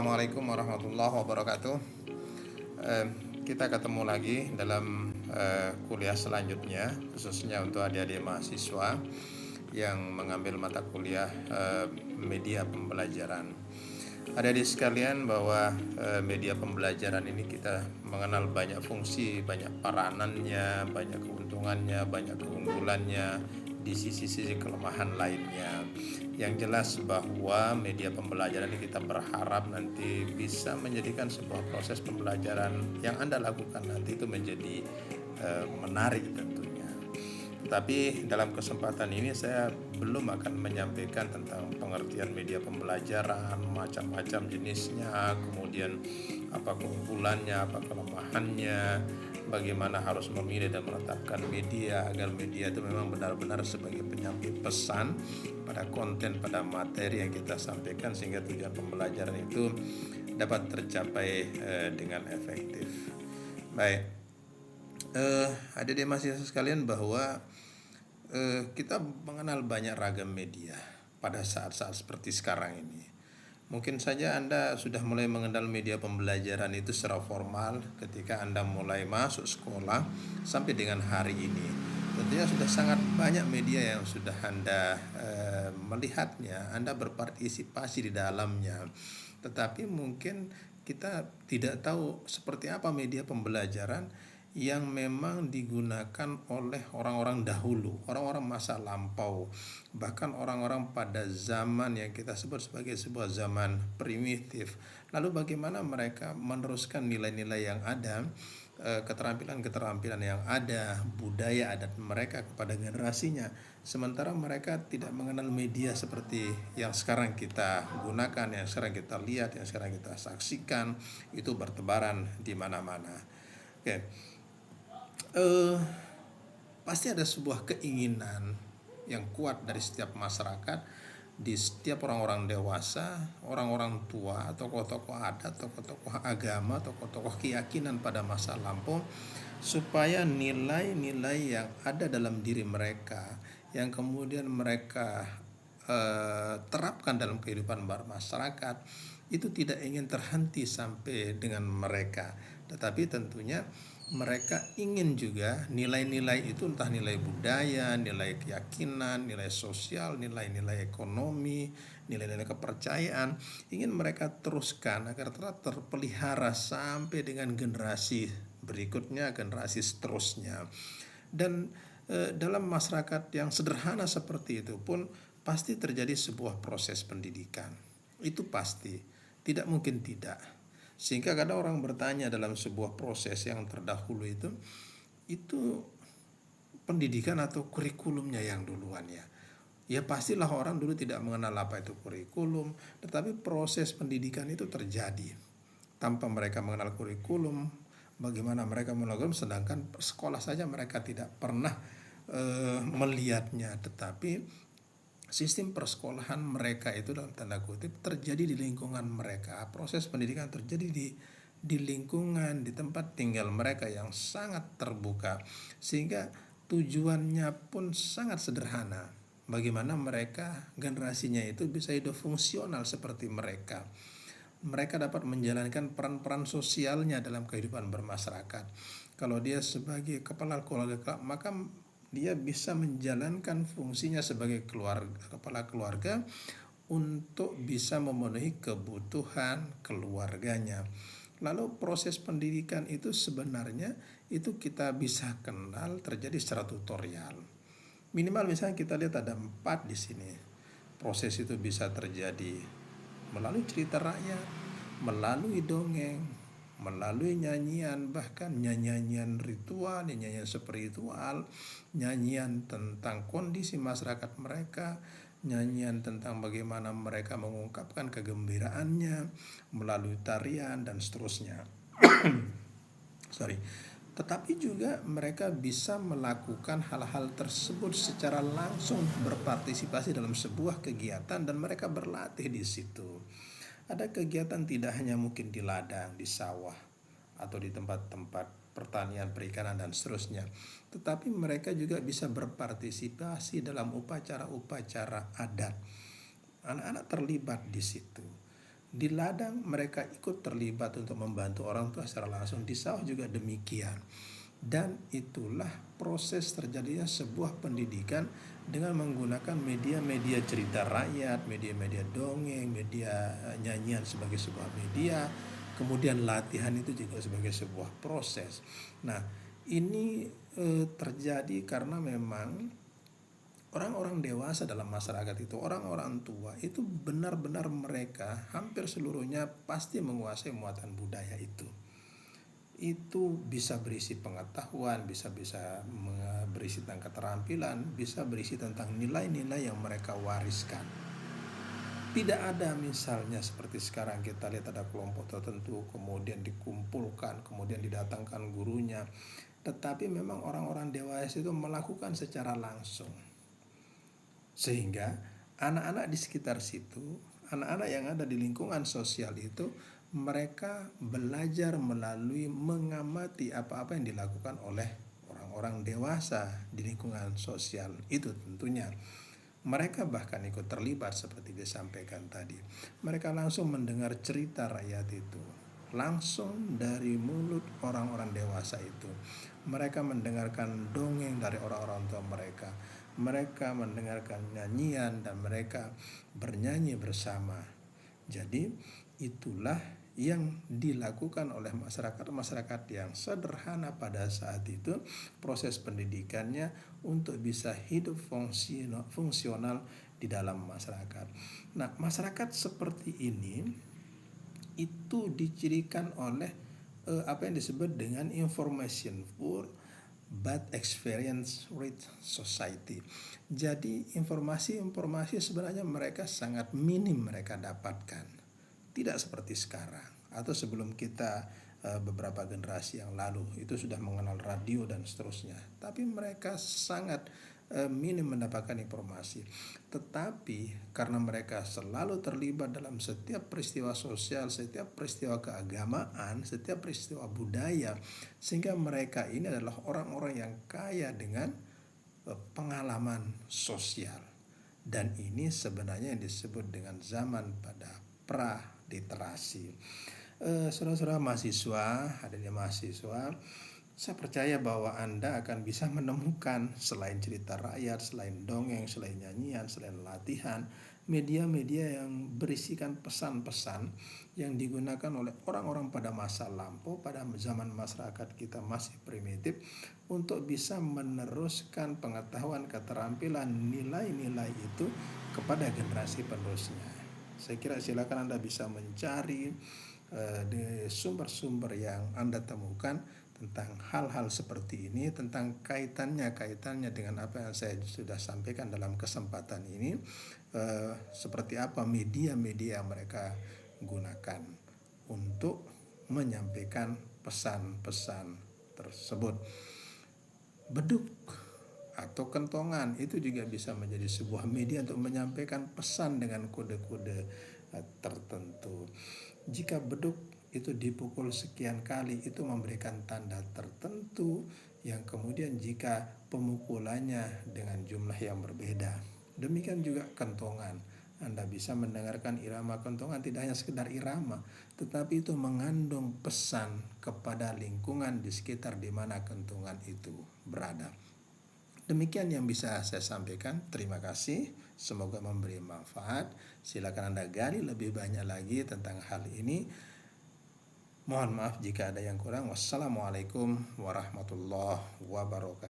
Assalamualaikum warahmatullahi wabarakatuh. Eh, kita ketemu lagi dalam kuliah selanjutnya, khususnya untuk adik-adik mahasiswa yang mengambil mata kuliah media pembelajaran. Adik-adik sekalian, bahwa media pembelajaran ini kita mengenal banyak fungsi, banyak peranannya, banyak keuntungannya, banyak keunggulannya, di sisi-sisi kelemahan lainnya. Yang jelas bahwa media pembelajaran ini kita berharap nanti bisa menjadikan sebuah proses pembelajaran yang Anda lakukan nanti itu menjadi menarik tentunya. Tapi dalam kesempatan ini saya belum akan menyampaikan tentang pengertian media pembelajaran, macam-macam jenisnya, kemudian apa keunggulannya, apa kelemahannya, bagaimana harus memilih dan menetapkan media agar media itu memang benar-benar sebagai penyampai pesan pada konten, pada materi yang kita sampaikan, sehingga tujuan pembelajaran itu dapat tercapai dengan efektif. Baik, ada di mahasiswa sekalian bahwa kita mengenal banyak ragam media pada saat-saat seperti sekarang ini. Mungkin saja Anda sudah mulai mengenal media pembelajaran itu secara formal ketika Anda mulai masuk sekolah sampai dengan hari ini. Tentunya sudah sangat banyak media yang sudah Anda melihatnya, Anda berpartisipasi di dalamnya. Tetapi mungkin kita tidak tahu seperti apa media pembelajaran yang memang digunakan oleh orang-orang dahulu, orang-orang masa lampau, bahkan orang-orang pada zaman yang kita sebut sebagai sebuah zaman primitif. Lalu bagaimana mereka meneruskan nilai-nilai yang ada, keterampilan-keterampilan yang ada, budaya adat mereka kepada generasinya, sementara mereka tidak mengenal media seperti yang sekarang kita gunakan, yang sekarang kita lihat, yang sekarang kita saksikan, itu bertebaran di mana-mana. Oke. Pasti ada sebuah keinginan yang kuat dari setiap masyarakat, di setiap orang-orang dewasa, orang-orang tua, tokoh-tokoh adat, tokoh-tokoh agama, tokoh-tokoh keyakinan pada masa lampau, supaya nilai-nilai yang ada dalam diri mereka, yang kemudian mereka terapkan dalam kehidupan bermasyarakat, itu tidak ingin terhenti sampai dengan mereka, tetapi tentunya mereka ingin juga nilai-nilai itu, entah nilai budaya, nilai keyakinan, nilai sosial, nilai-nilai ekonomi, nilai-nilai kepercayaan, ingin mereka teruskan agar tetap terpelihara sampai dengan generasi berikutnya, generasi seterusnya. Dan dalam masyarakat yang sederhana seperti itu pun pasti terjadi sebuah proses pendidikan. Itu pasti, tidak mungkin tidak. Sehingga kadang orang bertanya dalam sebuah proses yang terdahulu itu pendidikan atau kurikulumnya yang duluan ya. Ya pastilah orang dulu tidak mengenal apa itu kurikulum, tetapi proses pendidikan itu terjadi tanpa mereka mengenal kurikulum, bagaimana mereka melakukan, sedangkan sekolah saja mereka tidak pernah melihatnya, tetapi sistem persekolahan mereka itu dalam tanda kutip terjadi di lingkungan mereka. Proses pendidikan terjadi di lingkungan, di tempat tinggal mereka yang sangat terbuka, sehingga tujuannya pun sangat sederhana. Bagaimana mereka, generasinya itu bisa hidup fungsional seperti mereka. Mereka dapat menjalankan peran-peran sosialnya dalam kehidupan bermasyarakat. Kalau dia sebagai kepala keluarga, maka dia bisa menjalankan fungsinya sebagai kepala keluarga untuk bisa memenuhi kebutuhan keluarganya. Lalu proses pendidikan itu sebenarnya itu kita bisa kenal terjadi secara tutorial. Minimal misalnya kita lihat ada 4 di sini. Proses itu bisa terjadi melalui cerita rakyat, melalui dongeng, melalui nyanyian, bahkan nyanyian ritual, nyanyian spiritual, nyanyian tentang kondisi masyarakat mereka, nyanyian tentang bagaimana mereka mengungkapkan kegembiraannya melalui tarian dan seterusnya. Tetapi juga mereka bisa melakukan hal-hal tersebut secara langsung, berpartisipasi dalam sebuah kegiatan dan mereka berlatih di situ. Ada kegiatan tidak hanya mungkin di ladang, di sawah, atau di tempat-tempat pertanian, perikanan dan seterusnya, tetapi mereka juga bisa berpartisipasi dalam upacara-upacara adat. Anak-anak terlibat di situ. Di ladang mereka ikut terlibat untuk membantu orang tua secara langsung, di sawah juga demikian. Dan itulah proses terjadinya sebuah pendidikan dengan menggunakan media-media cerita rakyat, media-media dongeng, media nyanyian sebagai sebuah media, kemudian latihan itu juga sebagai sebuah proses. Nah, ini terjadi karena memang orang-orang dewasa dalam masyarakat itu, orang-orang tua itu benar-benar mereka hampir seluruhnya pasti menguasai muatan budaya itu. Itu bisa berisi pengetahuan, bisa berisi tentang keterampilan, bisa berisi tentang nilai-nilai yang mereka wariskan. Tidak ada misalnya seperti sekarang kita lihat ada kelompok tertentu kemudian dikumpulkan, kemudian didatangkan gurunya. Tetapi memang orang-orang dewasa itu melakukan secara langsung. Sehingga anak-anak di sekitar situ, anak-anak yang ada di lingkungan sosial itu, mereka belajar melalui mengamati apa-apa yang dilakukan oleh orang-orang dewasa di lingkungan sosial itu tentunya. Mereka bahkan ikut terlibat seperti disampaikan tadi. Mereka langsung mendengar cerita rakyat itu, langsung dari mulut orang-orang dewasa itu. Mereka mendengarkan dongeng dari orang-orang tua mereka. Mereka mendengarkan nyanyian dan mereka bernyanyi bersama. Jadi itulah yang dilakukan oleh masyarakat yang sederhana pada saat itu, proses pendidikannya untuk bisa hidup fungsional di dalam masyarakat. Nah, masyarakat seperti ini itu dicirikan oleh apa yang disebut dengan information poor but experience rich society. Jadi informasi-informasi sebenarnya mereka sangat minim mereka dapatkan. Tidak seperti sekarang atau sebelum kita beberapa generasi yang lalu itu sudah mengenal radio dan seterusnya. Tapi mereka sangat minim mendapatkan informasi. Tetapi karena mereka selalu terlibat dalam setiap peristiwa sosial, setiap peristiwa keagamaan, setiap peristiwa budaya, sehingga mereka ini adalah orang-orang yang kaya dengan pengalaman sosial. Dan ini sebenarnya yang disebut dengan zaman pada pra-literasi. Saudara-saudara mahasiswa, hadirnya mahasiswa, saya percaya bahwa Anda akan bisa menemukan selain cerita rakyat, selain dongeng, selain nyanyian, selain latihan, media-media yang berisikan pesan-pesan yang digunakan oleh orang-orang pada masa lampau, pada zaman masyarakat kita masih primitif, untuk bisa meneruskan pengetahuan, keterampilan, nilai-nilai itu kepada generasi penerusnya. Saya kira silakan Anda bisa mencari di sumber-sumber yang Anda temukan tentang hal-hal seperti ini, tentang kaitannya dengan apa yang saya sudah sampaikan dalam kesempatan ini, seperti apa media-media yang mereka gunakan untuk menyampaikan pesan-pesan tersebut. Beduk atau kentongan itu juga bisa menjadi sebuah media untuk menyampaikan pesan dengan kode-kode tertentu. Jika beduk itu dipukul sekian kali, itu memberikan tanda tertentu yang kemudian jika pemukulannya dengan jumlah yang berbeda. Demikian juga kentongan. Anda bisa mendengarkan irama kentongan tidak hanya sekedar irama, tetapi itu mengandung pesan kepada lingkungan di sekitar di mana kentongan itu berada. Demikian yang bisa saya sampaikan. Terima kasih. Semoga memberi manfaat. Silakan Anda gali lebih banyak lagi tentang hal ini. Mohon maaf jika ada yang kurang. Wassalamualaikum warahmatullahi wabarakatuh.